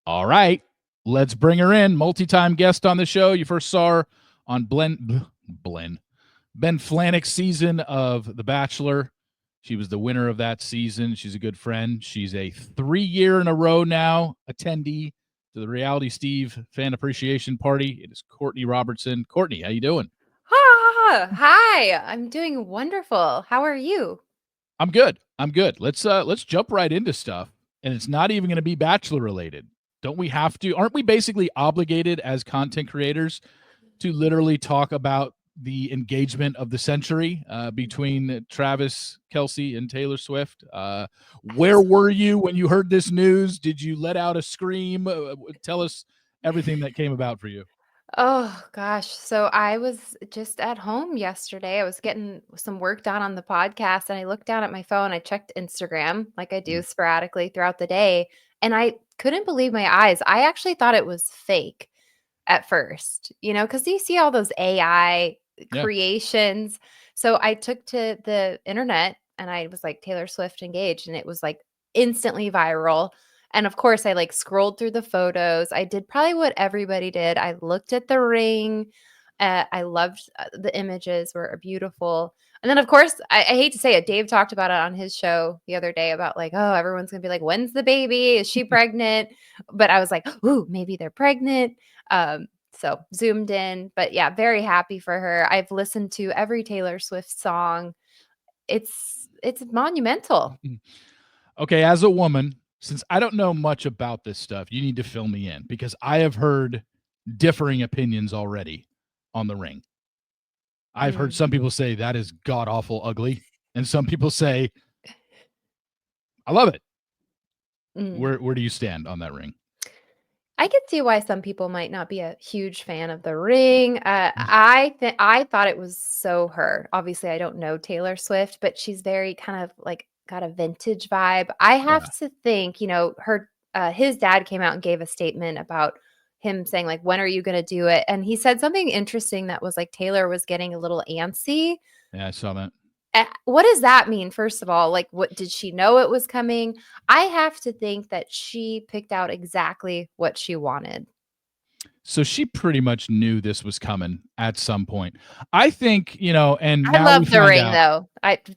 All right, let's bring her in. Multi-time guest on the show. You first saw her on Ben Flanick's season of The Bachelor. She was the winner of that season. She's a good friend. She's a 3-year in a row now attendee to the Reality Steve Fan Appreciation Party. It is Courtney Robertson. Courtney, how you doing? Hi, I'm doing wonderful. How are you? I'm good. Let's jump right into stuff. And it's not even going to be Bachelor related. Don't we have to? Aren't we basically obligated as content creators to literally talk about the engagement of the century between Travis Kelce and Taylor Swift? Where were you when you heard this news? Did you let out a scream? Tell us everything that came about for you. Oh gosh, so I was just at home yesterday. I was getting some work done on the podcast and I looked down at my phone. I checked Instagram like I do sporadically throughout the day, and I couldn't believe my eyes. I actually thought it was fake at first, because you see all those AI Yeah. creations. So I took to the internet and I was like, Taylor Swift engaged, and it was like instantly viral. And of course, I like scrolled through the photos. I did probably what everybody did. I looked at the ring. I loved the images were beautiful. And then, of course, I hate to say it, Dave talked about it on his show the other day about like, oh, everyone's going to be like, when's the baby? Is she pregnant? But I was like, ooh, maybe they're pregnant. So zoomed in. But yeah, very happy for her. I've listened to every Taylor Swift song. It's monumental. Okay, as a woman, since I don't know much about this stuff, you need to fill me in because I have heard differing opinions already on the ring. I've heard some people say that is god awful ugly, and some people say I love it. Mm. Where do you stand on that ring? I could see why some people might not be a huge fan of the ring. I thought it was so her. Obviously, I don't know Taylor Swift, but she's very kind of like got a vintage vibe. I Yeah. have to think, her his dad came out and gave a statement about him saying like, when are you going to do it? And he said something interesting that was like Taylor was getting a little antsy. Yeah, I saw that. What does that mean, first of all? Like, what did she know it was coming? I have to think that she picked out exactly what she wanted. So she pretty much knew this was coming at some point. I think, and I now we loved the find ring out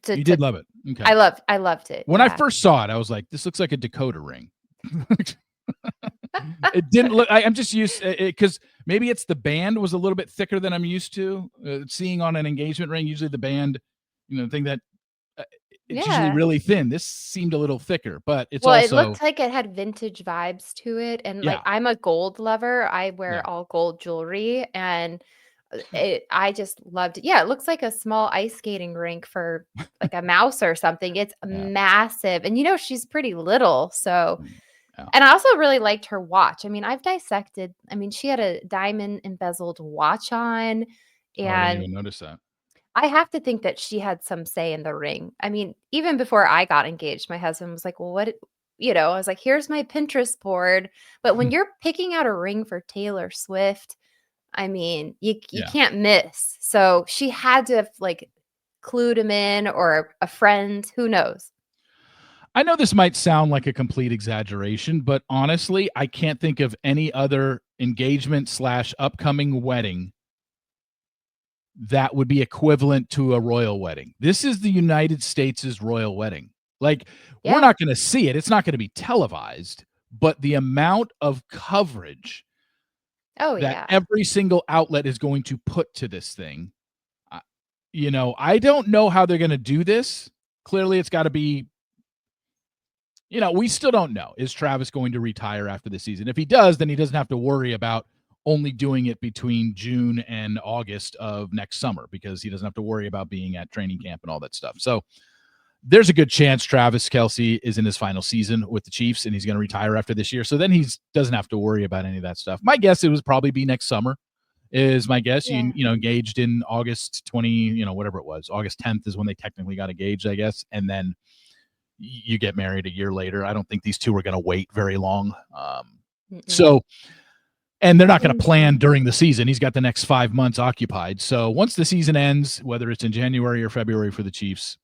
though. you did love it. Okay. I loved it. When I Yeah. first saw it, I was like, this looks like a Dakota ring. It didn't look, I'm just used because maybe it's the band was a little bit thicker than I'm used to seeing on an engagement ring. Usually the band, thing that it's usually Yeah. really thin. This seemed a little thicker, but it's Well, it also, looked like it had vintage vibes to it, and, like, yeah, I'm a gold lover. I yeah. wear all gold jewelry, and, I just loved it. Yeah, it looks like a small ice skating rink for, like, a mouse or something. It's Yeah. massive, and, she's pretty little, so Yeah. and I also really liked her watch. I mean, she had a diamond embezzled watch on, Oh, I didn't and even notice that. I have to think that she had some say in the ring. I mean, even before I got engaged, my husband was like, "Well, I was like, "Here's my Pinterest board." But when you're picking out a ring for Taylor Swift, I mean, you Yeah. can't miss. So she had to have like clued him in or a friend, who knows. I know this might sound like a complete exaggeration, but honestly, I can't think of any other engagement / upcoming wedding that would be equivalent to a royal wedding. This is the United States' royal wedding. Like, we're Yeah. not going to see it. It's not going to be televised, but the amount of coverage Oh that yeah. every single outlet is going to put to this thing, I don't know how they're going to do this. Clearly, it's got to be, we still don't know. Is Travis going to retire after the season? If he does, then he doesn't have to worry about only doing it between June and August of next summer because he doesn't have to worry about being at training camp and all that stuff. So there's a good chance Travis Kelce is in his final season with the Chiefs and he's going to retire after this year. So then he doesn't have to worry about any of that stuff. My guess it would probably be next summer is my guess. Yeah. Engaged in August 20, whatever it was. August 10th is when they technically got engaged, I guess. And then you get married a year later. I don't think these two are going to wait very long. So, and they're not going to plan during the season. He's got the next 5 months occupied. So once the season ends, whether it's in January or February for the Chiefs,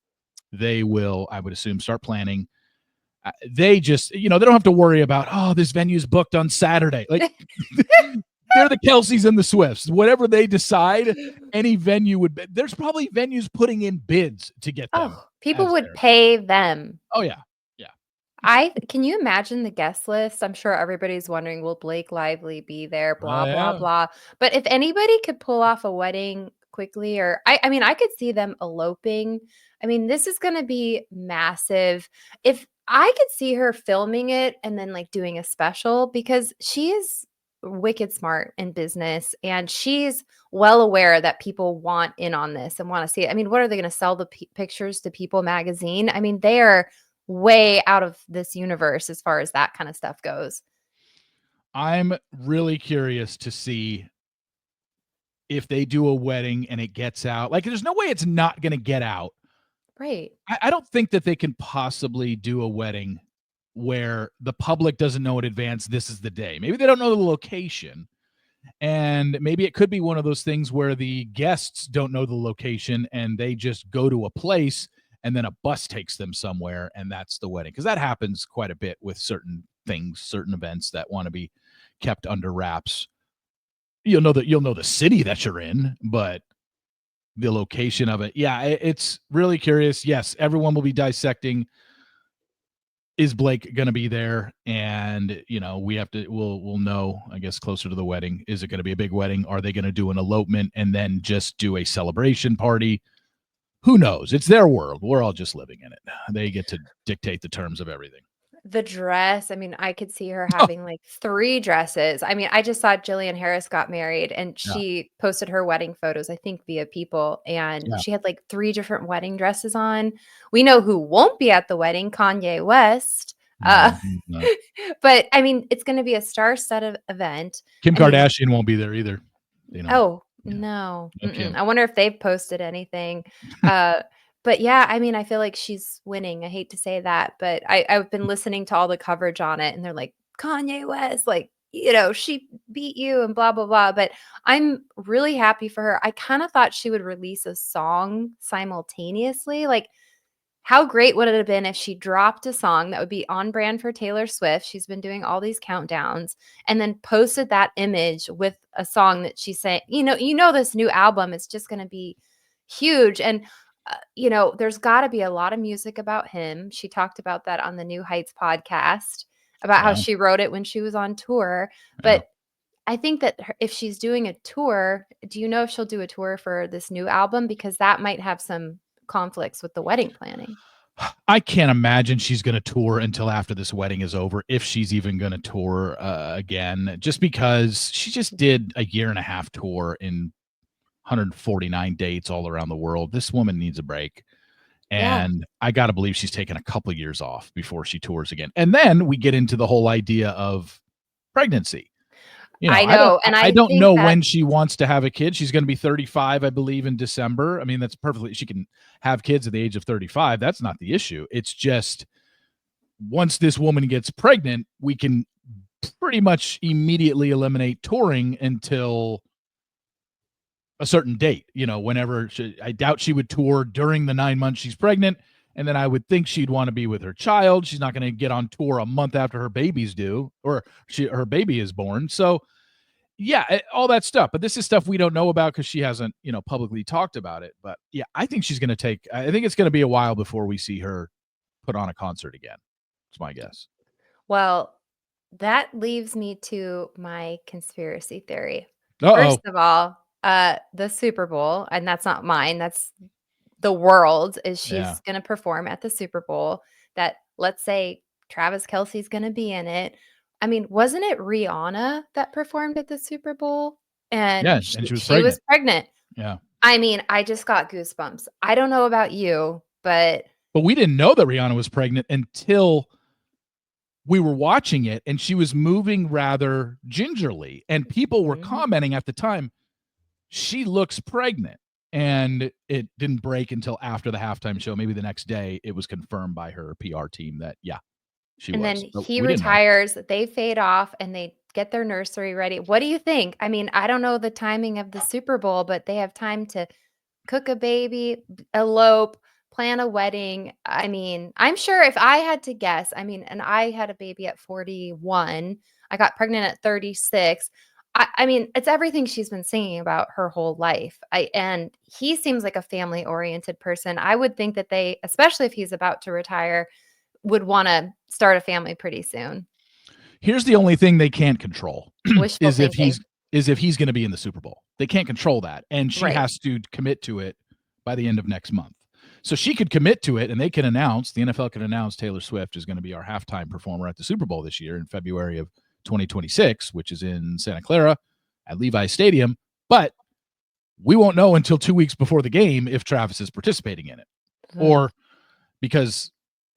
they will, I would assume, start planning. They just, they don't have to worry about, oh, this venue's booked on Saturday. Like, they're the Kelseys and the Swifts. Whatever they decide, any venue would be. There's probably venues putting in bids to get them Oh, people as would their. pay them. Oh yeah, yeah. Can you imagine the guest list? I'm sure everybody's wondering, will Blake Lively be there? Oh Blah, blah, yeah. blah. But if anybody could pull off a wedding quickly, or I mean, I could see them eloping. I mean, this is going to be massive. If I could see her filming it and then like doing a special, because she is wicked smart in business and she's well aware that people want in on this and want to see it. I mean, what are they going to sell the pictures to People magazine? I mean, they are way out of this universe as far as that kind of stuff goes. I'm really curious to see if they do a wedding and it gets out. Like, there's no way it's not going to get out. Right. I don't think that they can possibly do a wedding where the public doesn't know in advance this is the day. Maybe they don't know the location. And maybe it could be one of those things where the guests don't know the location and they just go to a place and then a bus takes them somewhere and that's the wedding. Because that happens quite a bit with certain things, certain events that want to be kept under wraps. You'll know the city that you're in, but the location of it. Yeah, it's really curious. Yes, everyone will be dissecting, is Blake going to be there? And we'll know, I guess, closer to the wedding. Is it going to be a big wedding? Are they going to do an elopement and then just do a celebration party? Who knows? It's their world. We're all just living in it. They get to dictate the terms of everything. The dress, I mean, I could see her Oh, having like 3 dresses. I mean, I just saw Jillian Harris got married and yeah, she posted her wedding photos, I think via People, and yeah. she had like 3 different wedding dresses on. We know who won't be at the wedding, Kanye West. No, Uh, he's not. but I mean, it's going to be a star-studded event. Kim I mean, Kardashian won't be there either. oh, Yeah, no. no Kim. I wonder if they've posted anything. Uh, but yeah, I mean, I feel like she's winning. I hate to say that, but I've been listening to all the coverage on it, and they're like, Kanye West, like, she beat you and blah, blah, blah. But I'm really happy for her. I kind of thought she would release a song simultaneously. Like, how great would it have been if she dropped a song that would be on brand for Taylor Swift? She's been doing all these countdowns and then posted that image with a song that she's saying, this new album is just going to be huge. And, there's got to be a lot of music about him. She talked about that on the New Heights podcast about how Yeah, she wrote it when she was on tour. yeah. But I think that if she's doing a tour, do you know if she'll do a tour for this new album? Because that might have some conflicts with the wedding planning. I can't imagine she's going to tour until after this wedding is over, if she's even going to tour again, just because she just did a 1.5 year tour in 149 dates all around the world. This woman needs a break. Yeah. And I got to believe she's taken a couple of years off before she tours again. And then we get into the whole idea of pregnancy. I I don't know, and I I don't think know that when she wants to have a kid. She's going to be 35, I believe, in December. I mean, that's perfectly, she can have kids at the age of 35. That's not the issue. It's just once this woman gets pregnant, we can pretty much immediately eliminate touring until a certain date, whenever I doubt she would tour during the 9 months she's pregnant. And then I would think she'd want to be with her child. She's not going to get on tour a month after her baby's due or her baby is born. So yeah, all that stuff. But this is stuff we don't know about because she hasn't, publicly talked about it. But yeah, I think I think it's going to be a while before we see her put on a concert again. It's my guess. well, that leaves me to my conspiracy theory. Uh-oh. First of all, the Super Bowl, and that's not mine, that's the world, is Yeah. she's gonna perform at the Super Bowl, that let's say Travis Kelce's gonna be in it. I mean, wasn't it Rihanna that performed at the Super Bowl? And Yeah. And she was she was pregnant. pregnant. Yeah. I mean, I just got goosebumps. I don't know about you, but But we didn't know that Rihanna was pregnant until we were watching it and she was moving rather gingerly. And people were Mhm. commenting at the time, she looks pregnant. And it didn't break until after the halftime show. Maybe the next day it was confirmed by her PR team that, yeah, she And then was. But he we didn't know. retires, they fade off, and they get their nursery ready. What do you think? I mean, I don't know the timing of the Super Bowl, but they have time to cook a baby, elope, plan a wedding. I mean, I'm sure if I had to guess, I mean, and I had a baby at 41, I got pregnant at 36. I mean, it's everything she's been singing about her whole life. And he seems like a family-oriented person. I would think that they, especially if he's about to retire, would want to start a family pretty soon. Here's the only thing they can't control Wishful thinking. Is if he's going to be in the Super Bowl. They can't control that, and she Right. has to commit to it by the end of next month. So she could commit to it, and they can announce, the NFL can announce Taylor Swift is going to be our halftime performer at the Super Bowl this year in February of 2026, which is in Santa Clara at Levi's Stadium. But we won't know until 2 weeks before the game if Travis is participating in it, or because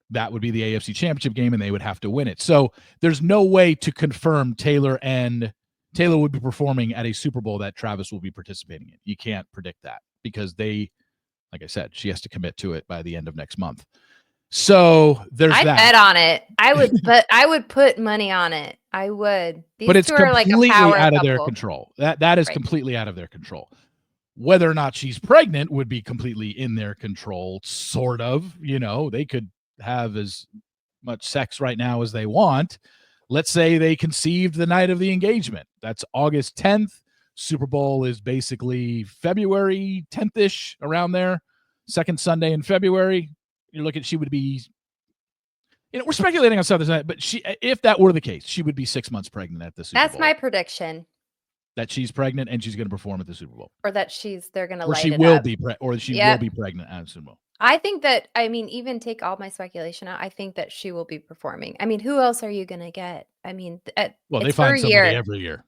that would be the AFC Championship game and they would have to win it. So there's no way to confirm Taylor would be performing at a Super Bowl that Travis will be participating in. You can't predict that because like I said, she has to commit to it by the end of next month. So there's I'd that. bet on it. I would, but I would put money on it. I would. But it's completely out of their couple. control. That is Right. completely out of their control. Whether or not she's pregnant would be completely in their control, sort of. They could have as much sex right now as they want. Let's say they conceived the night of the engagement. That's August 10th. Super Bowl is basically February 10th-ish, around there. Second Sunday in February. You're looking, she would be, we're speculating on something, but if that were the case, she would be 6 months pregnant at the Super Bowl. That's my prediction. That she's pregnant and she's going to perform at the Super Bowl. Or that they're going to light it up. Will be pregnant at the Super Bowl. I think that, I mean, even take all my speculation out, I think that she will be performing. I mean, who else are you going to get? I mean, they find somebody every year.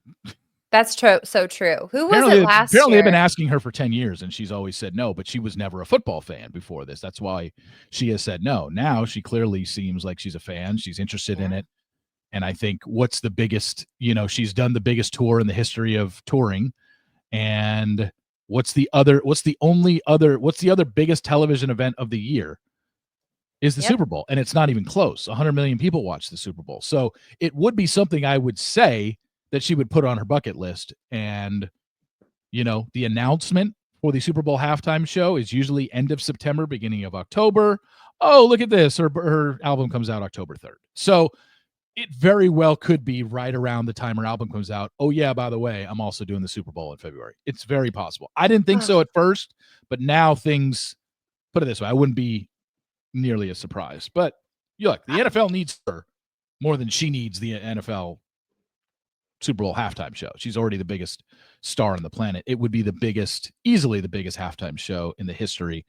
That's true. So true. Who was it last year? Apparently they've been asking her for 10 years and she's always said no, but she was never a football fan before this. That's why she has said no. Now she clearly seems like she's a fan. She's interested in it. And I think what's the biggest, she's done the biggest tour in the history of touring. And what's the other biggest television event of the year is the Super Bowl. And it's not even close. 100 million people watch the Super Bowl. So it would be something I would say that she would put on her bucket list. And, the announcement for the Super Bowl halftime show is usually end of September, beginning of October. Oh, look at this. Her album comes out October 3rd. So it very well could be right around the time her album comes out. Oh, yeah, by the way, I'm also doing the Super Bowl in February. It's very possible. I didn't think so at first, but now things, put it this way, I wouldn't be nearly as surprised. But look, the NFL needs her more than she needs the NFL Super Bowl halftime show. She's already the biggest star on the planet. It would be easily the biggest halftime show in the history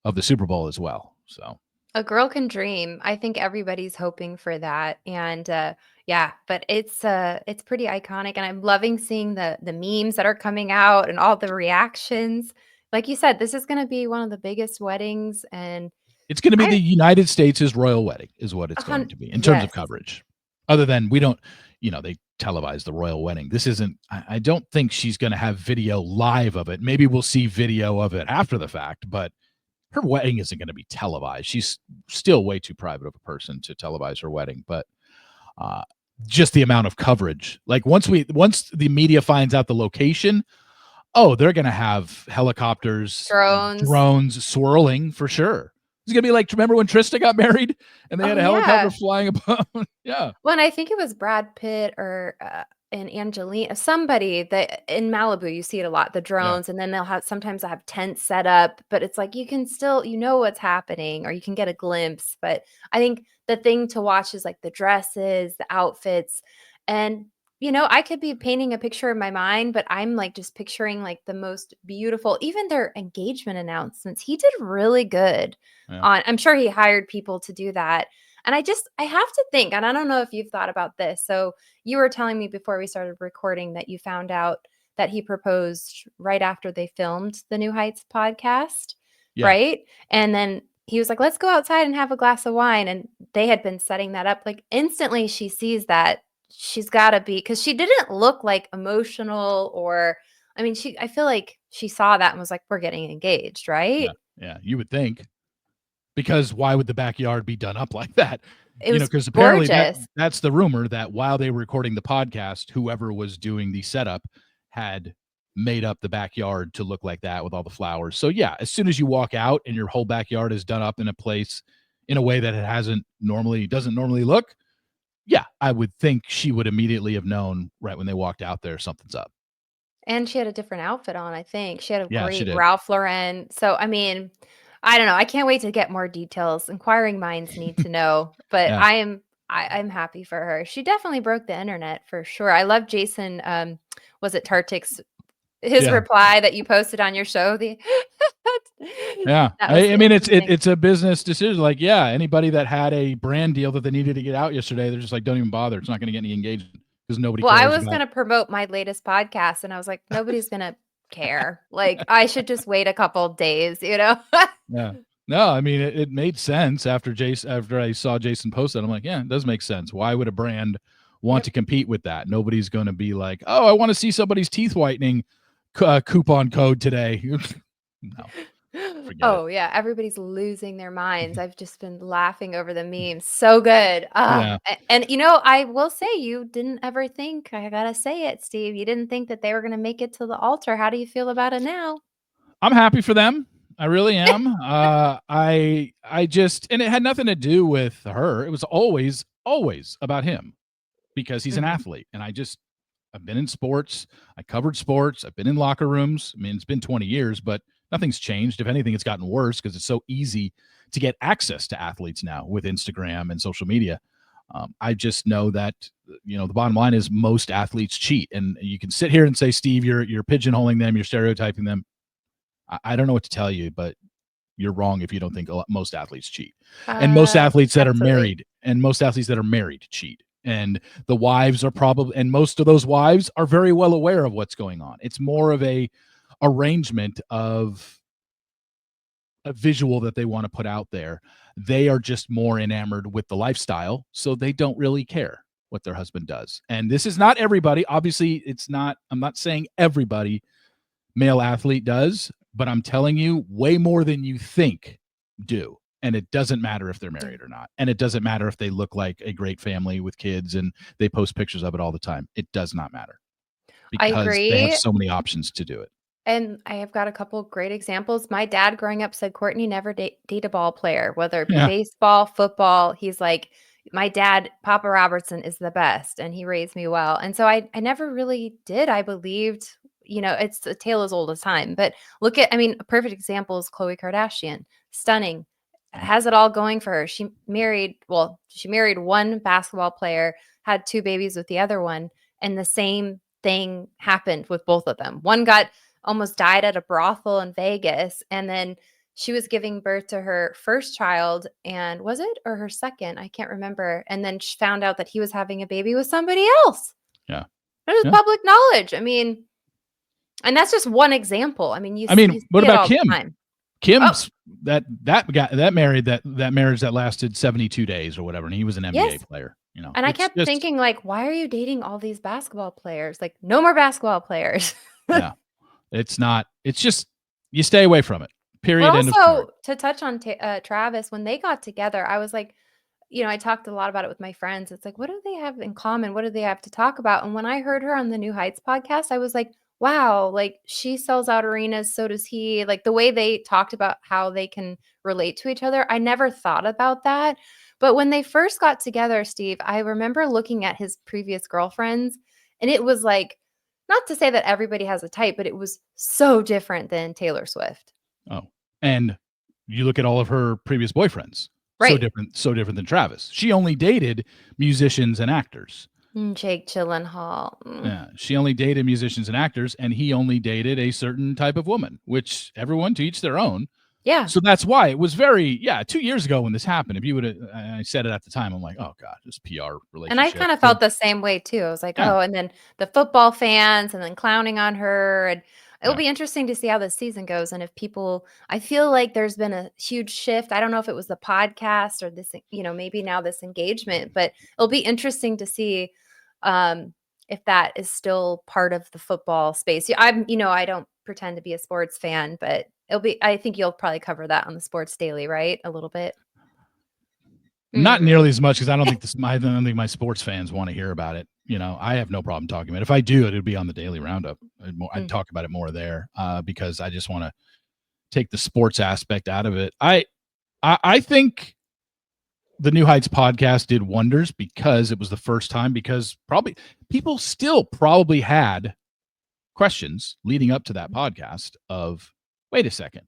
of the Super Bowl as well. So a girl can dream. I think everybody's hoping for that. And but it's pretty iconic. And I'm loving seeing the memes that are coming out and all the reactions. Like you said, this is going to be one of the biggest weddings. And it's going to be the United States' royal wedding is what it's going to be in terms of coverage. Other than we don't, they televise the royal wedding. This isn't, I don't think she's going to have video live of it. Maybe we'll see video of it after the fact, but her wedding isn't going to be televised. She's still way too private of a person to televise her wedding, but just the amount of coverage. Like once the media finds out the location, they're going to have helicopters, drones swirling for sure. It's going to be like, remember when Trista got married and they had a helicopter flying above? Yeah. Well, and I think it was Brad Pitt or and Angelina, somebody that in Malibu, you see it a lot, the drones, and then sometimes they'll have tents set up, but it's like, you can still, what's happening, or you can get a glimpse. But I think the thing to watch is like the dresses, the outfits, and I could be painting a picture in my mind, but I'm like just picturing like the most beautiful, even their engagement announcements. He did really good I'm sure he hired people to do that. And I have to think, and I don't know if you've thought about this. So you were telling me before we started recording that you found out that he proposed right after they filmed the New Heights podcast, right? And then he was like, let's go outside and have a glass of wine. And they had been setting that up. Like instantly she sees that she's got to be, because she didn't look like emotional I feel like she saw that and was like, we're getting engaged, right? Yeah, you would think. Because why would the backyard be done up like that? Because apparently that's the rumor, that while they were recording the podcast, whoever was doing the setup had made up the backyard to look like that with all the flowers. So yeah, as soon as you walk out and your whole backyard is done up in a place in a way that it doesn't normally look, yeah, I would think she would immediately have known right when they walked out there something's up. And she had a different outfit on, I think. She had a Yeah, she great did. Ralph Lauren. So, I mean, I don't know. I can't wait to get more details. Inquiring minds need to know, but Yeah. I'm happy for her. She definitely broke the internet for sure. I love Jason, was it Tartik's his Yeah. reply that you posted on your show? The Yeah. that was I mean, interesting. it's a business decision. Like, yeah, anybody that had a brand deal that they needed to get out yesterday, they're just like, don't even bother. It's not going to get any engagement because nobody Well, I cares was about. gonna promote my latest podcast, and I was like, nobody's gonna care. Like, I should just wait a couple days, you know? Yeah. No, I mean, it made sense after I saw Jason post that. I'm like, yeah, it does make sense. Why would a brand want Yep. to compete with that? Nobody's going to be like, oh, I want to see somebody's teeth whitening coupon code today. No, forget it. Oh, yeah, everybody's losing their minds. I've just been laughing over the memes. So good. Yeah. And, you know, I will say you didn't ever think, I gotta say it, Steve, you didn't think that they were gonna make it to the altar. How do you feel about it now? I'm happy for them. I really am. I just, and it had nothing to do with her. It was always about him because he's an Mhm. athlete. And I've been in sports. I covered sports. I've been in locker rooms. I mean, it's been 20 years, but nothing's changed. If anything, it's gotten worse because it's so easy to get access to athletes now with Instagram and social media. I just know that the bottom line is most athletes cheat, and you can sit here and say, Steve, you're pigeonholing them, you're stereotyping them. I don't know what to tell you, but you're wrong if you don't think most athletes cheat. And Absolutely. most athletes that are married cheat. And the wives are probably, and most of those wives are very well aware of what's going on. It's more of a arrangement of a visual that they want to put out there. They are just more enamored with the lifestyle, so they don't really care what their husband does. And this is not everybody. Obviously, I'm not saying everybody male athlete does, but I'm telling you, way more than you think do. And it doesn't matter if they're Yeah. married or not. And it doesn't matter if they look like a great family with kids and they post pictures of it all the time. It does not matter I because they have agree. so many options to do it. And I have got a couple great examples. My dad growing up said, "Courtney, never date a ball player, whether it be Yeah. baseball, football." He's like, "My dad, Papa Robertson, is the best, and he raised me well." And so I never really did. I believed, it's a tale as old as time. But I mean, a perfect example is Khloe Kardashian. Stunning. Yeah. Has it all going for her. She married one basketball player, had two babies with the other one, and the same thing happened with both of them. One got almost died at a brothel in Vegas. And then she was giving birth to her first child, and was it or her second? I can't remember. And then she found out that he was having a baby with somebody else. Yeah. It was Yeah. public knowledge. I mean, and that's just one example. I mean, I mean, you what see it about all the Kim? time. Oh, Kim's that guy that married that marriage that lasted 72 days or whatever, and he was an NBA yes. player. And I It's kept just thinking, like, why are you dating all these basketball players? Like, no more basketball players. yeah. It's not. It's just you stay away from it. But Period. End of story. also to touch on Travis, when they got together, I was like, I talked a lot about it with my friends. It's like, what do they have in common? What do they have to talk about? And when I heard her on the New Heights podcast, I was like, wow, like she sells out arenas, so does he. Like the way they talked about how they can relate to each other, I never thought about that. But when they first got together, Steve, I remember looking at his previous girlfriends, and it was like, not to say that everybody has a type, but it was so different than Taylor Swift. Oh, and you look at all of her previous boyfriends. Right. So different than Travis. She only dated musicians and actors. Jake Gyllenhaal. Yeah, she only dated musicians and actors, and he only dated a certain type of woman, which everyone to each their own. Yeah. So that's why it was 2 years ago when this happened. If you would have, I said it at the time, I'm like, oh God, this PR And I relationship. kinda felt the same way too. I was like, Yeah, "Oh," and then the football fans and then clowning on her, and it'll yeah. be interesting to see how this season goes and if people I feel like there's been a huge shift. I don't know if it was the podcast or this, maybe now this engagement, but it'll be interesting to see, um, if that is still part of the football space. Yeah, I don't pretend to be a sports fan, but I think you'll probably cover that on the Sports Daily, right? A little bit? Not Mhm. nearly as much because I don't think my sports fans want to hear about it. I have no problem talking about it. If I do, it'd be on the Daily Roundup. I'd Mm. talk about it more there because I just want to take the sports aspect out of it. I think the New Heights podcast did wonders because it was the first time. Because probably people still probably had questions leading up to that podcast of, wait a second,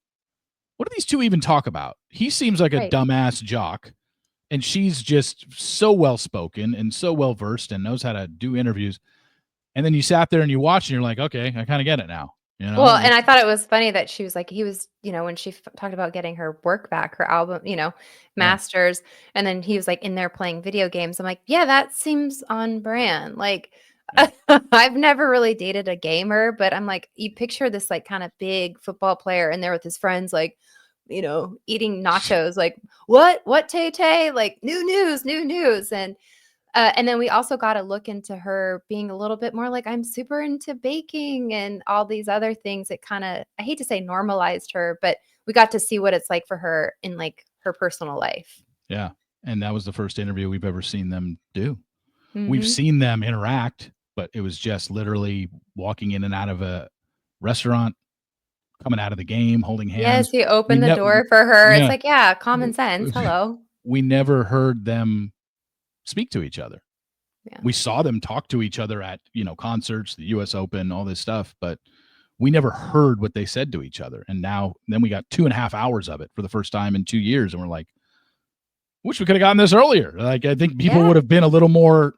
what do these two even talk about? He seems like a Right. dumbass jock, and she's just so well spoken and so well versed and knows how to do interviews. And then you sat there and you watched, and you're like, okay, I kind of get it now. Well, and I thought it was funny that she was like, he was, when she talked about getting her work back, her album, Yeah, masters, and then he was like in there playing video games. I'm like, yeah, that seems on brand. Like, yeah. I've never really dated a gamer, but I'm like, you picture this like kind of big football player in there with his friends, like, eating nachos, like, what, Tay? Like, new news, new news. And then we also got to look into her being a little bit more like, I'm super into baking and all these other things. It kind of, I hate to say normalized her, but we got to see what it's like for her in like her personal life. Yeah. And that was the first interview we've ever seen them do. We've Hmm. seen them interact, but it was just literally walking in and out of a restaurant, coming out of the game, holding Yes, hands. he We opened the never, door for her. It's yeah, like, yeah, common sense. Hello. we never heard them speak to each other. Yeah. We saw them talk to each other at, concerts, the US Open, all this stuff, but we never heard what they said to each other. And then we got 2.5 hours of it for the first time in 2 years. And we're like, wish we could have gotten this earlier. Like, I think people Yeah. would have been a little more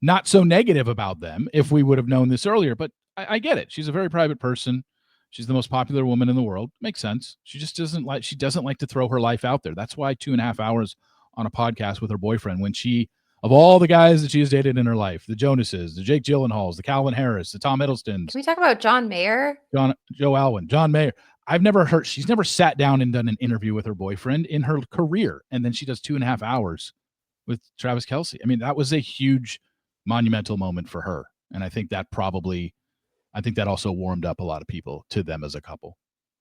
not so negative about them if we would have known this earlier. But I get it. She's a very private person. She's the most popular woman in the world. Makes sense. She doesn't like to throw her life out there. That's why 2.5 hours on a podcast with her boyfriend, when of all the guys that she has dated in her life, the Jonases, the Jake Gyllenhaals, the Calvin Harris, the Tom Can Hiddlestons, we talk about John Mayer? Joe Alwyn, John Mayer. She's never sat down and done an interview with her boyfriend in her career. And then she does 2.5 hours with Travis Kelce. I mean, that was a huge monumental moment for her. And I think that also warmed up a lot of people to them as a couple.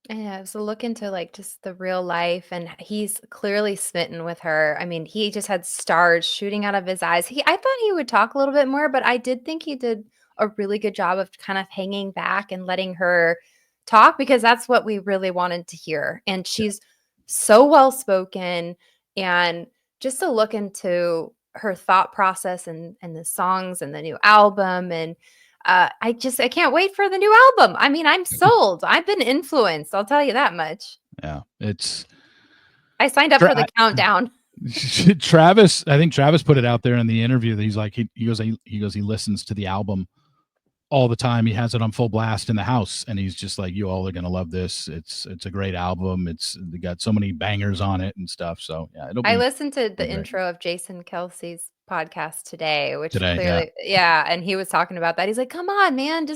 Yeah, so look into like just the real life, and he's clearly smitten with her. I mean, he just had stars shooting out of his eyes. I thought he would talk a little bit more, but I did think he did a really good job of kind of hanging back and letting her talk because that's what we really wanted to hear. And Yeah. she's so well spoken, and just to look into her thought process and the songs and the new album and I can't wait for the new album. I mean, I'm sold. I've been influenced. I'll tell you that much. Yeah. It's I signed up for the countdown. Travis. I think Travis put it out there in the interview that he's like, he listens to the album all the time. He has it on full blast in the house, and he's just like, you all are gonna love this. It's a great album. It's got so many bangers on it and stuff. So yeah, I listened to the great. intro of Jason Kelsey's podcast today, which Today. Yeah. clearly, yeah, and he was talking about that. He's like, "Come on, man,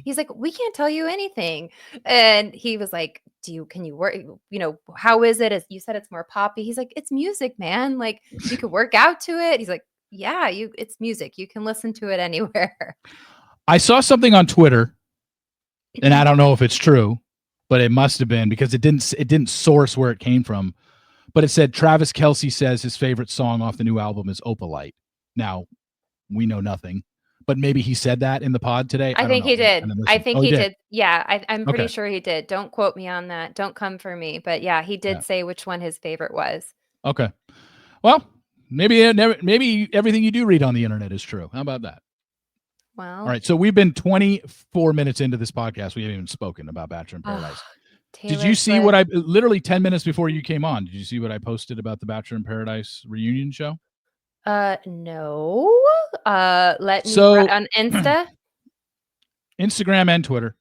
he's like, we can't tell you anything," and he was like, can you work? How is it? As you said, it's more poppy. He's like, it's music, man. Like you could work out to it. He's like, yeah, it's music. You can listen to it anywhere. I saw something on Twitter, and I don't know if it's true, but it must have been because it didn't source where it came from. But it said Travis Kelce says his favorite song off the new album is Opalite. Now, we know nothing, but maybe he said that in the pod today. I I don't think know. he did. I think He he did. did. Yeah, I'm pretty Okay. sure he did. Don't quote me on that. Don't come for me. But yeah, he did say which one his favorite was. Okay. Well, maybe everything you do read on the internet is true. How about that? Well, all right. So we've been 24 minutes into this podcast. We haven't even spoken about Bachelor in Paradise. Did you see what literally 10 minutes before you came on? Did you see what I posted about the Bachelor in Paradise reunion show? No. Let me on Insta. Instagram and Twitter.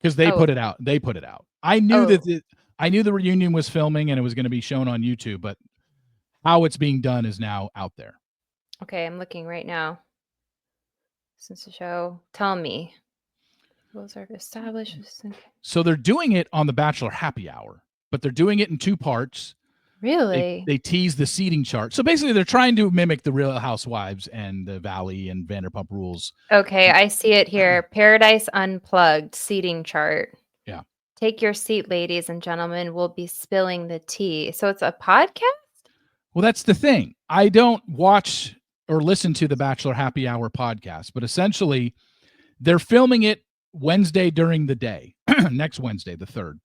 Because they put it out. I knew I knew the reunion was filming and it was going to be shown on YouTube, but how it's being done is now out there. Okay, I'm looking right now. Since the show, tell me. Rules are established. So they're doing it on the Bachelor Happy Hour, but they're doing it in 2 parts. Really? They tease the seating chart. So basically, they're trying to mimic the Real Housewives and the Valley and Vanderpump Rules. Okay, I see it here. Paradise Unplugged seating chart. Yeah. Take your seat, ladies and gentlemen. We'll be spilling the tea. So it's a podcast? Well, that's the thing. I don't watch or listen to the Bachelor Happy Hour podcast, but essentially they're filming it Wednesday during the day, next Wednesday, the 3rd.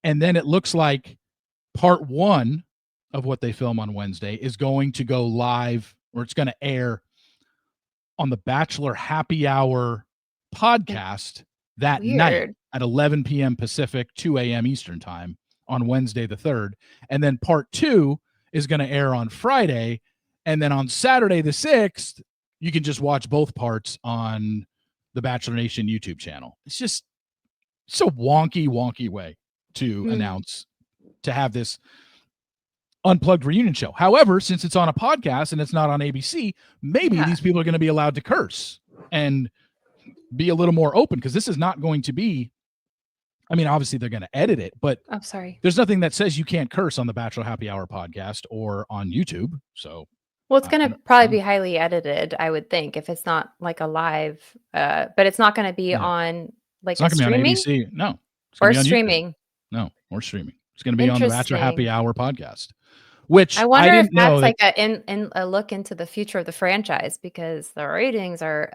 And then it looks like part 1 of what they film on Wednesday is going to go live, or it's going to air on the Bachelor Happy Hour podcast that night Weird. at 11 p.m. Pacific, 2 a.m. Eastern time on Wednesday the 3rd. And then part 2 is going to air on Friday. And then on Saturday the 6th, you can just watch both parts on the Bachelor Nation YouTube channel. It's just so wonky way to announce, to have this unplugged reunion show. However, since it's on a podcast and it's not on ABC, maybe these people are going to be allowed to curse and be a little more open, because this is not going to be, I mean, obviously they're going to edit it, but there's nothing that says you can't curse on the Bachelor Happy Hour podcast or on YouTube. So, well, it's going to probably be highly edited, I would think, if it's not like a live, but it's not going to be on like it's not going to be on ABC. No. It's gonna or be on streaming. YouTube. No, or streaming. It's going to be on the Bachelor Happy Hour podcast, which I wonder if that's like a look into the future of the franchise, because the ratings are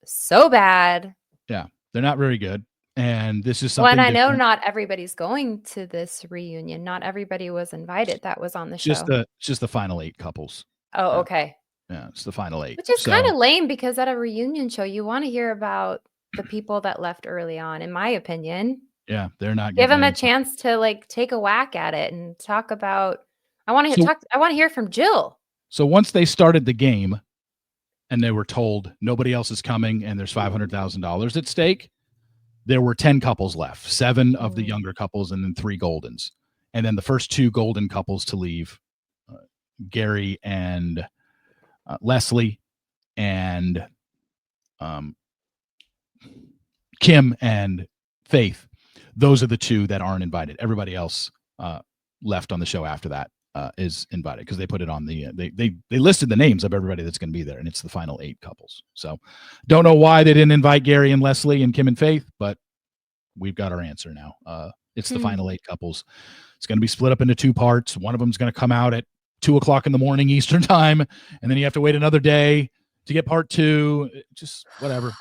so bad. Yeah, they're not very good. And this is something. Well, and I know not everybody's going to this reunion. Not everybody was invited that was on the show. Just the final 8 couples. Oh, okay. Yeah, it's the final 8. Which is kind of lame, because at a reunion show, you want to hear about the people that left early on, in my opinion. Yeah, they're not give them a chance to like take a whack at it and talk about. I want to hear from Jill. So once they started the game and they were told nobody else is coming and there's $500,000 at stake, there were 10 couples left, 7 of the younger couples and then 3 Goldens. And then the first 2 Golden couples to leave, Gary and Leslie, and Kim and Faith. Those are the 2 that aren't invited. Everybody else left on the show after that is invited, because they put it on the they listed the names of everybody that's going to be there, and it's the final 8 couples. So don't know why they didn't invite Gary and Leslie and Kim and Faith, but we've got our answer now. It's the final 8 couples. It's going to be split up into 2 parts. One of them is going to come out at 2:00 in the morning Eastern time, and then you have to wait another day to get part 2. Just whatever.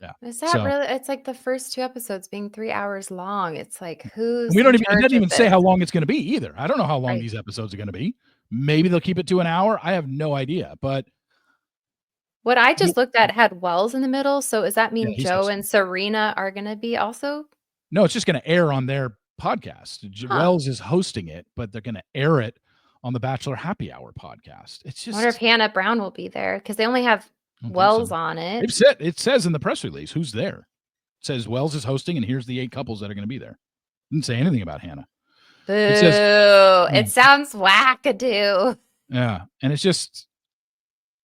Yeah. Is that really? It's like the first 2 episodes being 3 hours long. It's like, who's we don't even, it doesn't even say how long it's going to be either. I don't know how long these episodes are going to be. Maybe they'll keep it to an hour. I have no idea. But what I just looked at had Wells in the middle. So does that mean Joe and Serena are going to be also? No, it's just going to air on their podcast. Wells is hosting it, but they're going to air it on the Bachelor Happy Hour podcast. It's just, I wonder if Hannah Brown will be there, because they only have Wells on it. It says in the press release who's there. It says Wells is hosting, and here's the 8 couples that are going to be there. Didn't say anything about Hannah. Boo. It sounds wackadoo. Yeah, and it's just,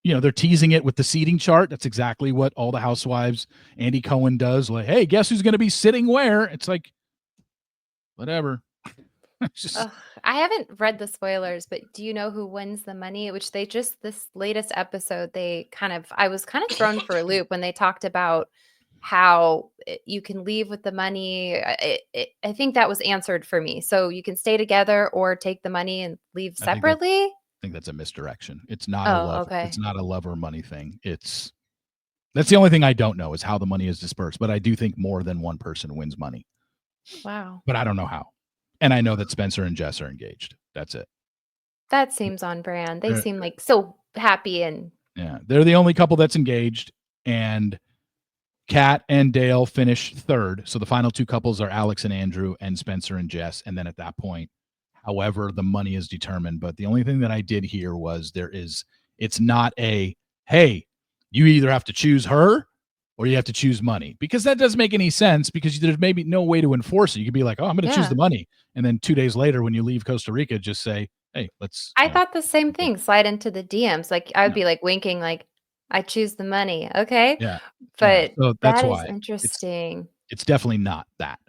they're teasing it with the seating chart. That's exactly what all the housewives, Andy Cohen does. Like, hey, guess who's going to be sitting where? It's like, whatever. I haven't read the spoilers, but do you know who wins the money? Which this latest episode, I was kind of thrown for a loop when they talked about how you can leave with the money. I think that was answered for me. So you can stay together or take the money and leave separately. I think that's a misdirection. It's not a love. Okay. It's not a love or money thing. That's the only thing I don't know, is how the money is dispersed. But I do think more than one person wins money. Wow. But I don't know how. And I know that Spencer and Jess are engaged. That's it. That seems on brand. They seem like so happy, and they're the only couple that's engaged. And Kat and Dale finish 3rd. So the final 2 couples are Alex and Andrew, and Spencer and Jess. And then at that point, however the money is determined. But the only thing that I did hear was it's not a, hey, you either have to choose her or you have to choose money, because that doesn't make any sense, because there's maybe no way to enforce it. You could be like, oh, I'm going to choose the money. And then 2 days later, when you leave Costa Rica, just say, hey, let's. I thought the same thing. Slide into the DMs. Like, I would be like winking, like, I choose the money. Okay. Yeah. But so that's why. Interesting. It's definitely not that.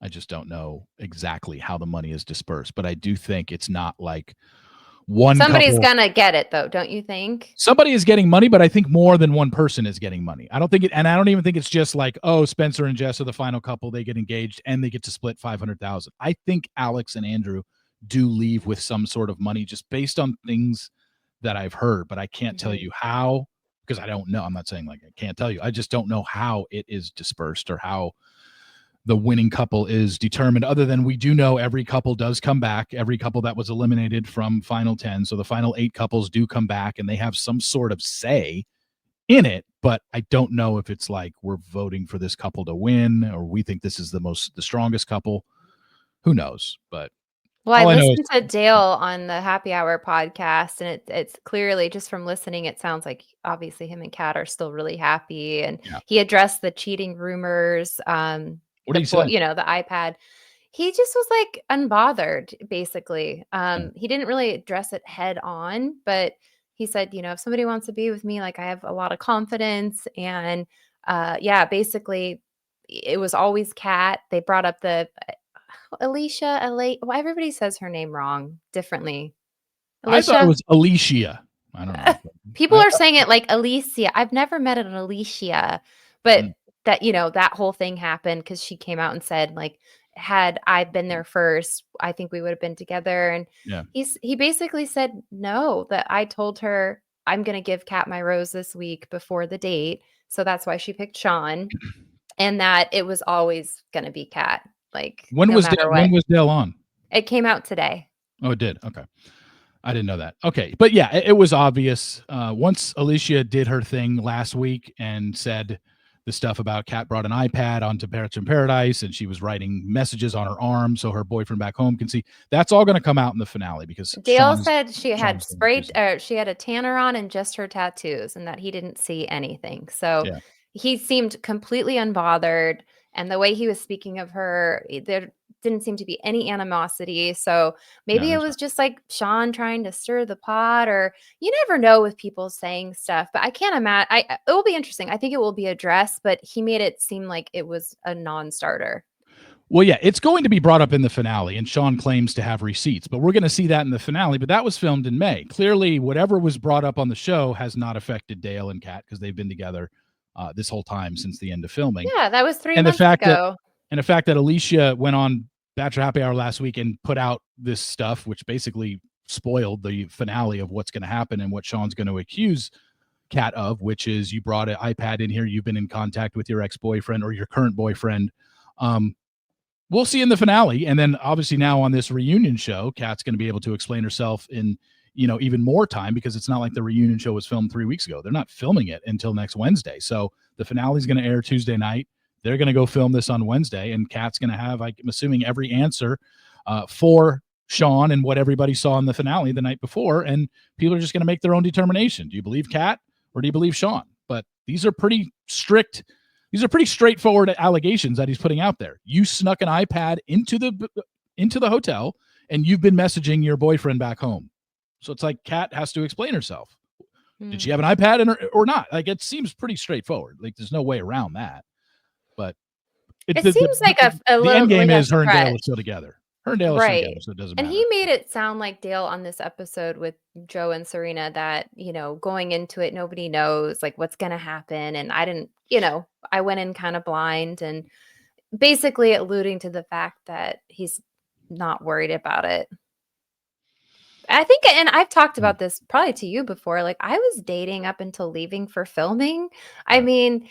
I just don't know exactly how the money is dispersed, but I do think it's not like somebody's gonna get it, though, don't you think? Somebody is getting money, but I think more than one person is getting money. I don't even think it's just like, oh, Spencer and Jess are the final couple, they get engaged and they get to split $500,000. I think Alex and Andrew do leave with some sort of money just based on things that I've heard, but I can't tell Mhm. you how because I don't know. I'm not saying like I can't tell you. I just don't know how it is dispersed or how the winning couple is determined, other than we do know every couple does come back, every couple that was eliminated from final 10. So the final 8 couples do come back and they have some sort of say in it, but I don't know if it's like we're voting for this couple to win or we think this is the strongest couple. Who knows? But Well, I all I know is listened to Dale on the Happy Hour podcast, and it's clearly just from listening, it sounds like obviously him and Kat are still really happy. And yeah. he addressed the cheating rumors, What do you say? the iPad. He just was like unbothered, basically. Yeah. He didn't really address it head on, but he said, if somebody wants to be with me, like I have a lot of confidence. And yeah, basically, it was always Kat. They brought up the well, everybody says her name wrong differently. I thought it Alicia? was Alicia. I don't know. People I, are saying it like Alicia. I've never met an Alicia, but mm, that whole thing happened because she came out and said, like, had I been there first, I think we would have been together. And yeah. he basically said no, that I told her I'm gonna give Kat my rose this week before the date. So that's why she picked Sean, and that it was always gonna be Kat, like no matter When what. was Dale on? It came out today. Oh, it did. Okay. I didn't know that. Okay. But yeah, it was obvious. Once Alicia did her thing last week and said the stuff about Kat brought an iPad onto Bachelor in Paradise and she was writing messages on her arm so her boyfriend back home can see. That's all going to come out in the finale because Dale said Sean is going to accuse him. she had a tanner on and just her tattoos, and that he didn't see anything. So Yeah. he seemed completely unbothered, and the way he was speaking of her, there didn't seem to be any animosity. So No, maybe it there's was not. just like Sean trying to stir the pot, or you never know with people saying stuff. But I can't imagine. It will be interesting. I think it will be addressed, but he made it seem like it was a non-starter. Well, yeah, it's going to be brought up in the finale, and Sean claims to have receipts, but we're going to see that in the finale. But that was filmed in May. Clearly, whatever was brought up on the show has not affected Dale and Kat because they've been together this whole time since the end of filming. Yeah, that was three And the months fact that ago. Alicia went on Bachelor Happy Hour last week and put out this stuff, which basically spoiled the finale of what's going to happen and what Sean's going to accuse Kat of, which is you brought an iPad in here, you've been in contact with your ex-boyfriend or your current boyfriend. We'll see in the finale. And then obviously now on this reunion show, Kat's going to be able to explain herself in, even more time because it's not like the reunion show was filmed 3 weeks ago. They're not filming it until next Wednesday. So the finale is going to air Tuesday night. They're going to go film this on Wednesday, and Kat's going to have, I'm assuming, every answer for Sean and what everybody saw in the finale the night before. And people are just going to make their own determination. Do you believe Kat or do you believe Sean? But these are pretty straightforward allegations that he's putting out there. You snuck an iPad into the hotel, and you've been messaging your boyfriend back home. So it's like Kat has to explain herself. Did she have an iPad in her or not? Like it seems pretty straightforward. Like there's no way around that. But It seems like a the little end game like a is her and Dale are stretch. still together. Her and Dale are still together, Right. so it doesn't And matter. he made it sound like Dale on this episode with Joe and Serena that, going into it, nobody knows like what's gonna happen. And I didn't, I went in kind of blind, and basically alluding to the fact that he's not worried about it. I think, and I've talked Mm, about this probably to you before, like I was dating up until leaving for filming. I yeah. mean,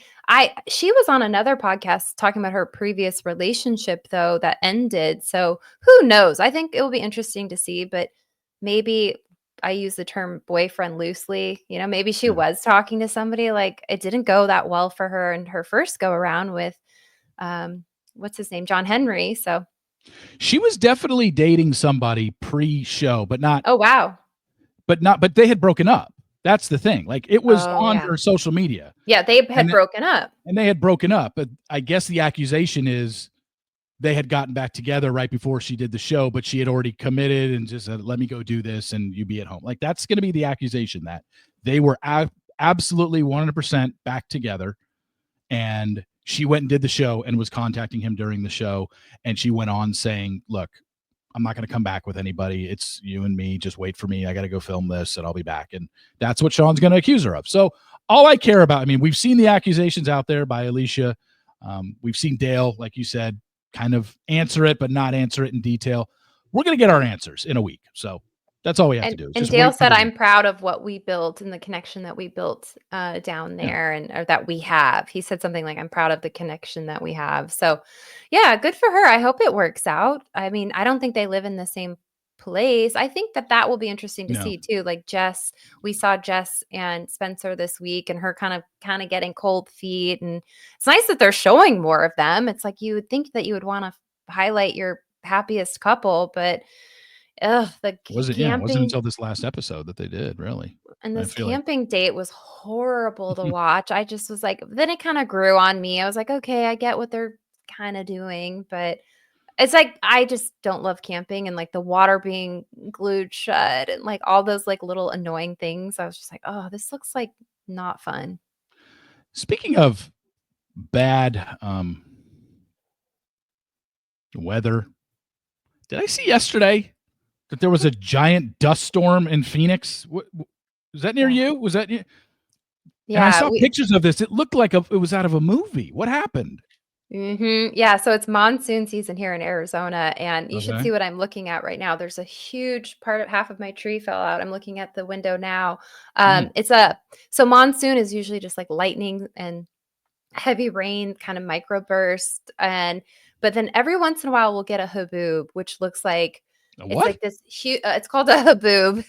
she was on another podcast talking about her previous relationship though that ended. So who knows? I think it will be interesting to see, but maybe I use the term boyfriend loosely. Maybe she Yeah. was talking to somebody, like it didn't go that well for her in her first go around with what's his name? John Henry. So She was definitely dating somebody pre-show, but not oh wow. but they had broken up. That's the thing. Like it was Oh on yeah. her social media. Yeah, they And had broken up. they had broken up, but I guess the accusation is they had gotten back together right before she did the show, but she had already committed and just said, "Let me go do this, and you be at home." Like that's going to be the accusation that they were absolutely 100% back together, and she went and did the show and was contacting him during the show, and she went on saying, "Look, I'm not going to come back with anybody. It's you and me. Just wait for me. I got to go film this and I'll be back." And that's what Sean's going to accuse her of. So all I care about, I mean, we've seen the accusations out there by Alicia. We've seen Dale, like you said, kind of answer it, but not answer it in detail. we're going to get our answers in a week. So that's all we have to do. Is And just Dale wait for said, the "I'm proud of what we built and the connection that we built down yeah. there, and or that we have." He said something like, "I'm proud of the connection that we have." So, yeah, good for her. I hope it works out. I mean, I don't think they live in the same place. I think that that will be interesting to No. see too. Like Jess, we saw Jess and Spencer this week, and her kind of getting cold feet, and it's nice that they're showing more of them. It's like you would think that you would want to highlight your happiest couple, but ugh, the It wasn't camping until this last episode that they did, really. and I this feel like camping date was horrible to watch. I just was like, then it kind of grew on me. I was like, okay, I get what they're kind of doing, but it's like I just don't love camping and like the water being glued shut and like all those like little annoying things. I was just like, oh, this looks like not fun. speaking of bad weather, did I see yesterday that there was a giant dust storm in Phoenix? What was that near Yeah. you? Was that near? And I Yeah, saw pictures of this. It looked like it was out of a movie. What happened? Yeah, so it's monsoon season here in Arizona, and you should Okay. see what I'm looking at right now. There's a huge part of half of my tree fell out. I'm looking at the window now. Mm. It's a so monsoon is usually just like lightning and heavy rain, kind of microburst, and but then every once in a while we'll get a haboob, which looks like A it's what? like this huge. It's called a haboob.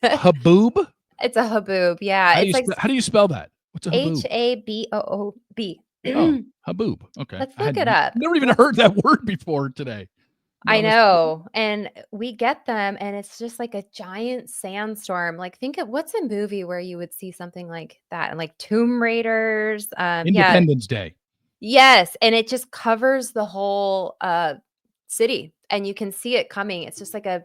Haboob? It's a haboob. Yeah, it's like How do you spell that? What's a haboob? Haboob. Oh, haboob. Okay. Let's I look had it up. never even Let's heard that word before today. Not I on this program. know, and we get them, and it's just like a giant sandstorm. Like, think of what's a movie where you would see something like that, and like Tomb Raiders. Yeah, Independence Day. yes, and it just covers the whole city, and you can see it coming. It's just like a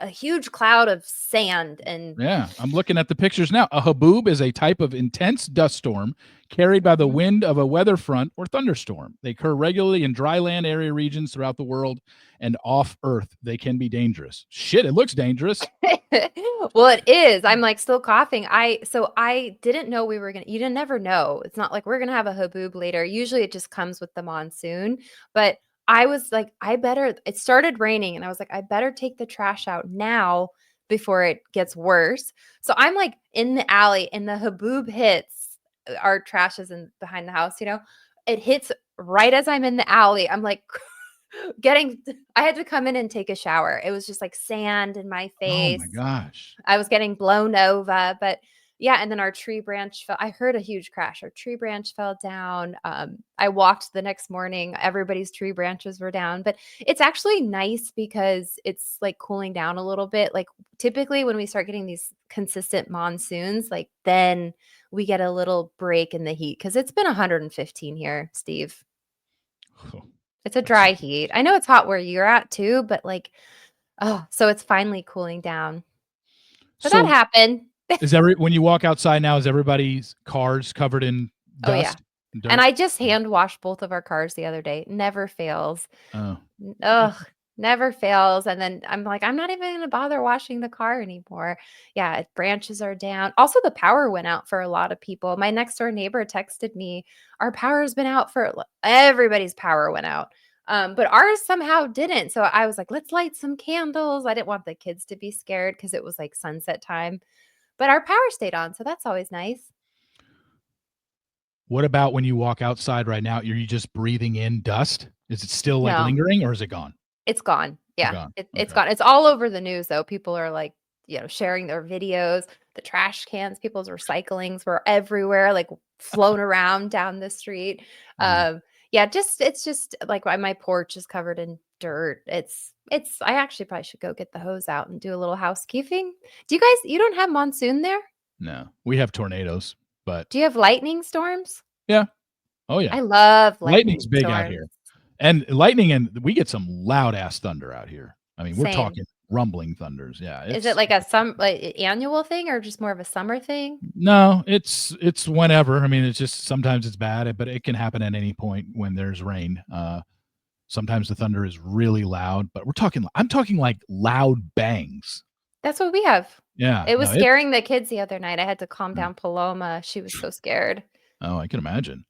huge cloud of sand, and Yeah, I'm looking at the pictures now. A haboob is a type of intense dust storm carried by the Mhm. wind of a weather front or thunderstorm. They occur regularly in dry land area regions throughout the world and off Earth. They can be dangerous. Shit, it looks dangerous. Well, it is. I'm like still coughing. I didn't know we were gonna. You didn't never know. It's not like we're gonna have a haboob later. Usually, it just comes with the monsoon. But I was like, I better. It started raining, and I was like, I better take the trash out now before it gets worse. So I'm like in the alley, and the haboob hits. Our trash is in behind the house. It hits right as I'm in the alley. I'm like getting I had to come in and take a shower. It was just like sand in my Oh my face. gosh. I was getting blown over, but yeah, and then our tree branch fell. I heard a huge crash. Our tree branch fell down. I walked the next morning. Everybody's tree branches were down, but it's actually nice because it's like cooling down a little bit. Like typically when we start getting these consistent monsoons, like then we get a little break in the heat because it's been 115 here, Steve. Oh, It's a that's dry heat. I know it's hot where you're at too, but like, oh, so it's finally cooling down. So that so happened. when you walk outside now, is everybody's cars covered in Oh, yeah. dust and And dirt? I just hand washed both of our cars the other day. Never fails. Oh. Ugh, never fails. And then I'm like, I'm not even gonna bother washing the car anymore. Yeah, branches are down. Also, the power went out for a lot of people. My next door neighbor texted me, our power's been out for everybody's power went out. But ours somehow didn't. So I was like, let's light some candles. I didn't want the kids to be scared because it was like sunset time. But our power stayed on, so that's always nice. What about when you walk outside right now? Are you just breathing in dust? Is it still like No. lingering or is it gone? It's gone. Yeah, Gone. it's Okay. gone. It's all over the news, though. People are, like, sharing their videos, the trash cans, people's recyclings were everywhere, like, flown around down the street. Mm. Yeah, it's just, like, my porch is covered in dirt. It's I actually probably should go get the hose out and do a little housekeeping. You don't have monsoon there? No, we have tornadoes, but Do you have lightning storms? yeah. Oh yeah. I love lightning Lightning's big out storms. here. And lightning and we get some loud ass thunder out here. I mean, we're Same. talking rumbling thunders. Yeah, Is it like annual thing or just more of a summer thing? no, it's whenever. I mean, it's just sometimes it's bad, but it can happen at any point when there's rain. Sometimes the thunder is really loud, but I'm talking like loud bangs. That's what we have. Yeah, It was no, it's scaring the kids the other night. I had to calm yeah. down Paloma. She was so scared. Oh, I can imagine.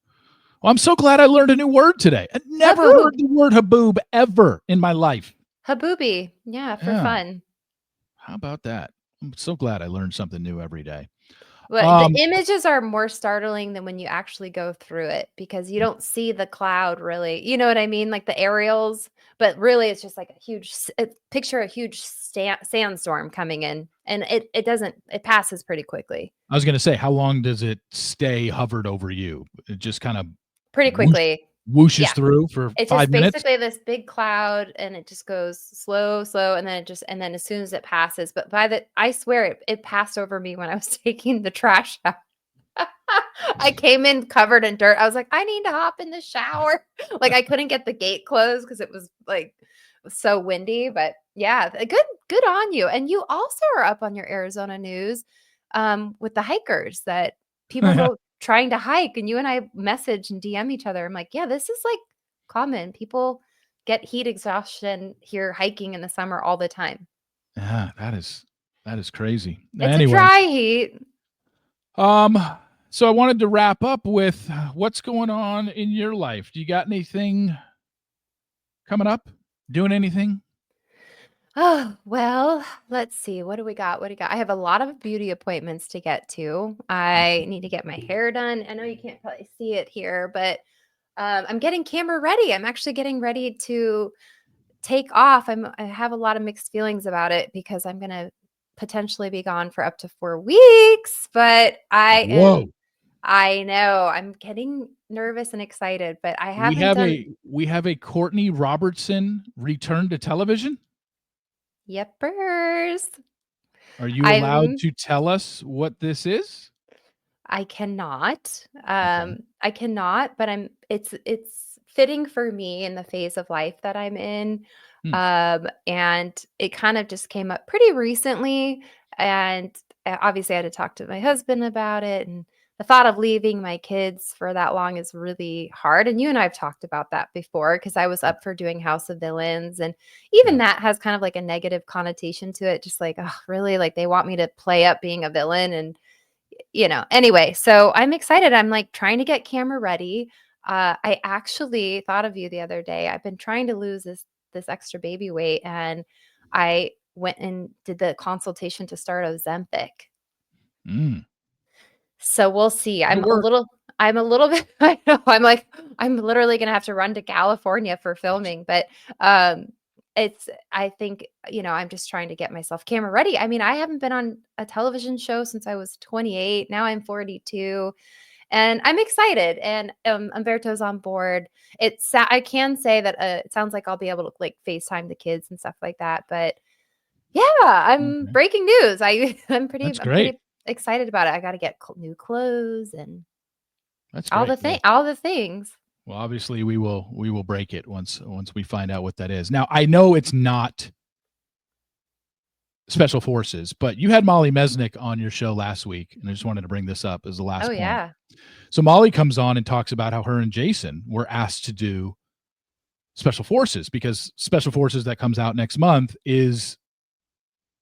Well, I'm so glad I learned a new word today. I never Haboob. heard the word haboob ever in my life. Habubi. Yeah, for Yeah. fun. How about that? I'm so glad I learned something new every day. But the Um, images are more startling than when you actually go through it because you don't see the cloud really. You know what I mean? Like the aerials, but really it's just like a huge picture a huge sandstorm coming in and it doesn't it passes pretty quickly. I was gonna say, how long does it stay hovered over you? It just kind of Pretty whoosh quickly. whooshes Yeah. through for It's 5 just minutes? basically this big cloud and it just goes slow, slow, and then it just and then as soon as it passes, but by the I swear it passed over me when I was taking the trash out. I came in covered in dirt. I was like, "I need to hop in the shower." Like, I couldn't get the gate closed because it was, like, so windy, but yeah, good on you, and you also are up on your Arizona news, with the hikers that people go trying to hike, and you and I message and DM each other. I'm like, "Yeah, this is, like, common. People get heat exhaustion here hiking in the summer all the time." Yeah, that is crazy. It's a Anyway, dry heat. um, so I wanted to wrap up with what's going on in your life. Do you got anything coming up? Doing anything? Oh, well, let's see. What do we got? What do we got? I have a lot of beauty appointments to get to. I need to get my hair done. I know you can't probably see it here, but I'm getting camera ready. I'm actually getting ready to take off. I have a lot of mixed feelings about it because I'm gonna potentially be gone for up to 4 weeks. But Whoa. I know I'm getting nervous and excited, but I We haven't have done a we have a Courtney Robertson return to television? Yepers. Are you allowed I'm to tell us what this is? I cannot. Okay. I cannot, but it's fitting for me in the phase of life that I'm in. Hmm, And it kind of just came up pretty recently. And obviously I had to talk to my husband about it. And the thought of leaving my kids for that long is really hard. And you and I have talked about that before because I was up for doing House of Villains. And even yeah. that has kind of like a negative connotation to it. Just like, oh, really? Like they want me to play up being a villain and anyway, so I'm excited. I'm like trying to get camera ready. I actually thought of you the other day. I've been trying to lose this extra baby weight and I went and did the consultation to start Ozempic. Mm. So we'll see. It'll work. I'm a little bit I know, I'm like, I'm literally gonna have to run to California for filming, but, it's I think, I'm just trying to get myself camera ready. I mean, I haven't been on a television show since I was 28, now I'm 42, and I'm excited, and, Umberto's on board. I can say that, it sounds like I'll be able to, like, FaceTime the kids and stuff like that, but yeah, I'm Okay. breaking news. That's I'm great. pretty excited about it. I gotta get new clothes and That's great. Well, all the things. obviously we will break it once we find out what that is. Now, I know it's not special forces, but you had Molly Mesnick on your show last week, and I just wanted to bring this up as the Oh, last point. yeah. So Molly comes on and talks about how her and Jason were asked to do special forces because special forces that comes out next month is,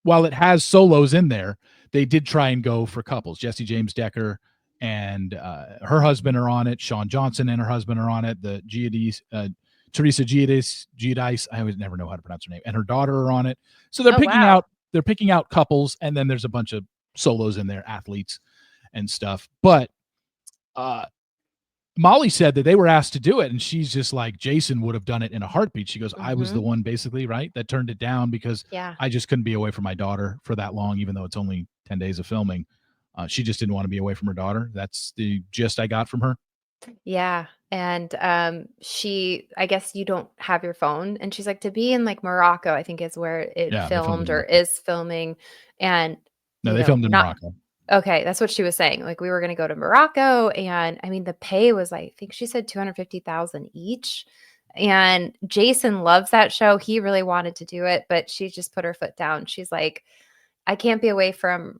while it has solos in there, they did try and go for couples. Jesse James Decker and her husband are on it. Sean Johnson and her husband are on it. The Giudice, Teresa Giudice, I always never know how to pronounce her name, and her daughter are on it. So Oh, wow. they're picking out couples, and then there's a bunch of solos in there, athletes and stuff. But uh, Molly said that they were asked to do it, and she's just like, Jason would have done it in a heartbeat. She goes, I was the Mhm. one basically, right, that turned it down because Yeah. I just couldn't be away from my daughter for that long, even though it's only 10 days of filming. She just didn't want to be away from her daughter. That's the gist I got from her. Yeah, and, I guess you don't have your phone, and she's like, to be in, like, Morocco, I think is where it Yeah, they filmed in filmed or Morocco. is filming, and, No, they filmed in not Morocco. okay, that's what she was saying, like, we were gonna go to Morocco, and, I mean, the pay was, I think she said 250,000 each, and Jason loves that show, he really wanted to do it, but she just put her foot down, she's like, "I can't be away from,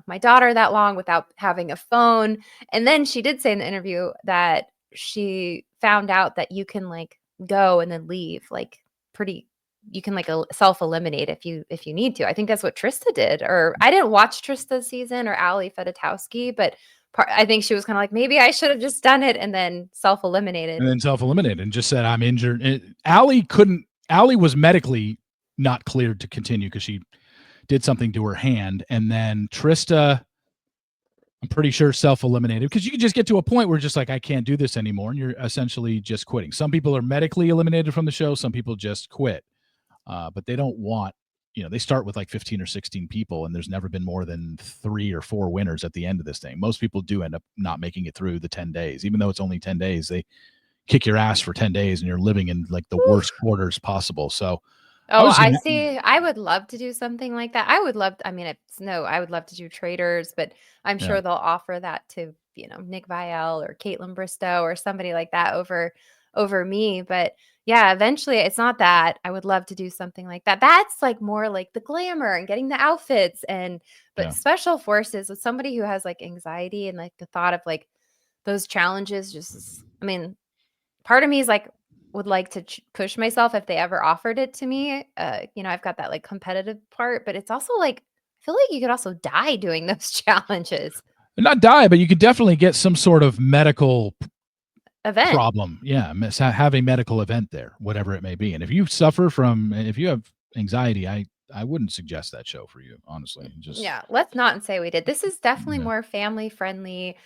my daughter that long without having a phone," and then she did say in the interview that she found out that you can, like, go and then leave, like, pretty you can, like, self-eliminate if you need to. I think that's what Trista did, or I didn't watch Trista's season or Ali Fedotowsky, but I think she was kinda like, "Maybe I should have just done it," and then self-eliminated. And then self-eliminated and just said, I'm injured. Allie was medically not cleared to continue because she did something to her hand. And then Trista, I'm pretty sure self-eliminated, because you can just get to a point where just like, I can't do this anymore, and you're essentially just quitting. Some people are medically eliminated from the show. Some people just quit, but they don't want, they start with like 15 or 16 people, and there's never been more than 3 or 4 winners at the end of this thing. Most people do end up not making it through the 10 days. Even though it's only 10 days, they kick your ass for 10 days and you're living in like the worst quarters possible. So Oh, I see. I would love to do something like that. I would love I mean, I would love to do Traders, but I'm Yeah. sure they'll offer that to, Nick Viall or Caitlin Bristow or somebody like that over me. But yeah, eventually it's not that. I would love to do something like that. That's like more like the glamour and getting the outfits but special forces with somebody who has like anxiety and like the thought of like those challenges I mean, part of me is like, would like to push myself if they ever offered it to me. I've got that like competitive part, but it's also like, I feel like you could also die doing those challenges. Not die, but you could definitely get some sort of medical Event. problem. Yeah. Have a medical event there, whatever it may be. And if you have anxiety, I wouldn't suggest that show for you, honestly. Yeah, let's not say we did. This is definitely more family friendly.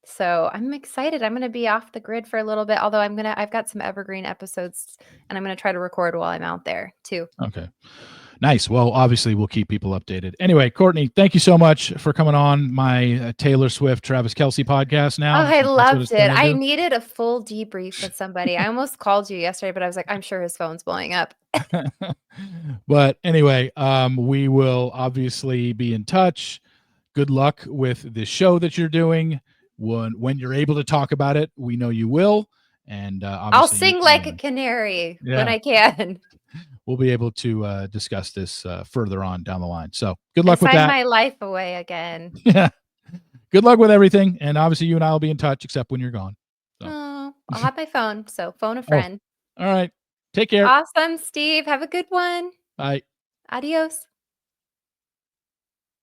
So I'm excited. I'm going to be off the grid for a little bit, although I've got some evergreen episodes and I'm going to try to record while I'm out there too. Okay. Nice. Well, obviously we'll keep people updated. Anyway, Courtney, thank you so much for coming on my Taylor Swift, Travis Kelce podcast now. Oh, I loved it. I needed a full debrief with somebody. I almost called you yesterday, but I was like, I'm sure his phone's blowing up. But anyway, we will obviously be in touch. Good luck with the show that you're doing. When you're able to talk about it, we know you will. And I'll sing like a canary when I can. We'll be able to discuss this further on down the line. So good luck with that. Sign my life away again. Yeah. Good luck with everything. And obviously you and I will be in touch, except when you're gone. So. Oh, I'll have my phone. So phone a friend. All right. Take care. Awesome, Steve. Have a good one. Bye. Adios.